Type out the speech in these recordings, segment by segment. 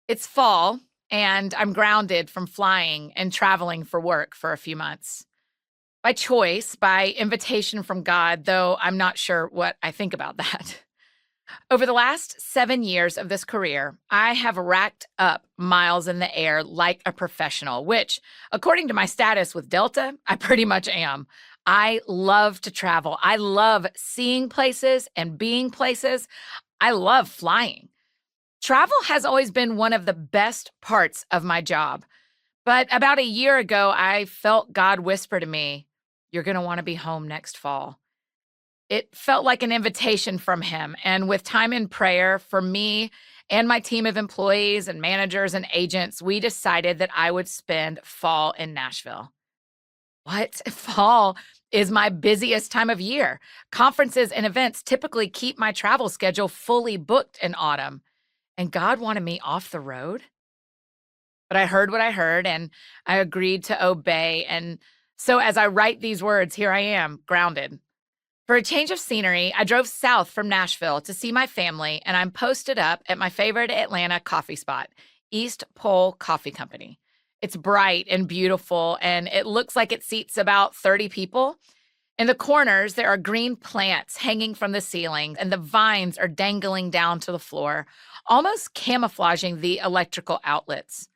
It's fall, and I'm grounded from flying and traveling for work for a few months. By choice, by invitation from God, though I'm not sure what I think about that. Over the last 7 years of this career, I have racked up miles in the air like a professional, which, according to my status with Delta, I pretty much am. I love to travel. I love seeing places and being places. I love flying. Travel has always been one of the best parts of my job. But about a year ago, I felt God whisper to me, "You're going to want to be home next fall." It felt like an invitation from Him. And with time in prayer for me and my team of employees and managers and agents, we decided that I would spend fall in Nashville. What? Fall is my busiest time of year. Conferences and events typically keep my travel schedule fully booked in autumn. And God wanted me off the road? But I heard what I heard and I agreed to obey. And so as I write these words, here I am, grounded. For a change of scenery, I drove south from Nashville to see my family, and I'm posted up at my favorite Atlanta coffee spot, East Pole Coffee Company. It's bright and beautiful, and it looks like it seats about 30 people. In the corners, there are green plants hanging from the ceiling, and the vines are dangling down to the floor, almost camouflaging the electrical outlets.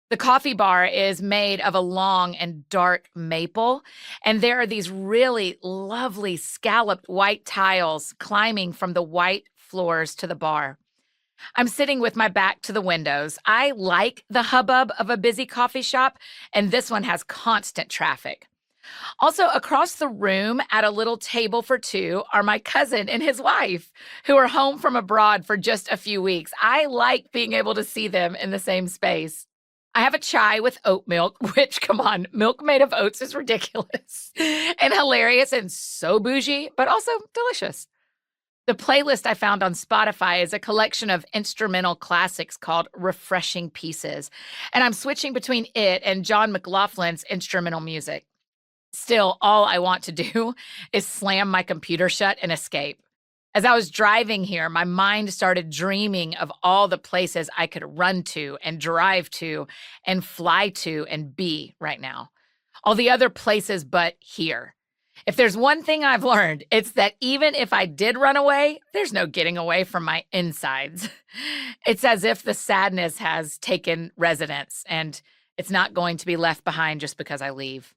The coffee bar is made of a long and dark maple, and there are these really lovely scalloped white tiles climbing from the white floors to the bar. I'm sitting with my back to the windows. I like the hubbub of a busy coffee shop, and this one has constant traffic. Also, across the room at a little table for two are my cousin and his wife, who are home from abroad for just a few weeks. I like being able to see them in the same space. I have a chai with oat milk, which, come on, milk made of oats is ridiculous and hilarious and so bougie, but also delicious. The playlist I found on Spotify is a collection of instrumental classics called Refreshing Pieces, and I'm switching between it and John McLaughlin's instrumental music. Still, all I want to do is slam my computer shut and escape. As I was driving here, my mind started dreaming of all the places I could run to and drive to and fly to and be right now. All the other places but here. If there's one thing I've learned, it's that even if I did run away, there's no getting away from my insides. It's as if the sadness has taken residence and it's not going to be left behind just because I leave.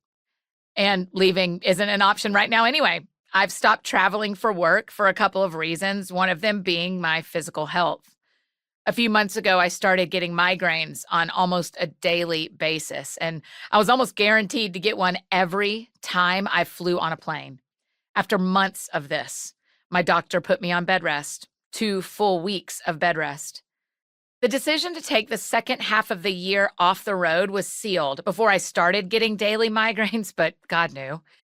And leaving isn't an option right now anyway. I've stopped traveling for work for a couple of reasons, one of them being my physical health. A few months ago, I started getting migraines on almost a daily basis, and I was almost guaranteed to get one every time I flew on a plane. After months of this, my doctor put me on bed rest, 2 full weeks of bed rest. The decision to take the second half of the year off the road was sealed before I started getting daily migraines, but God knew.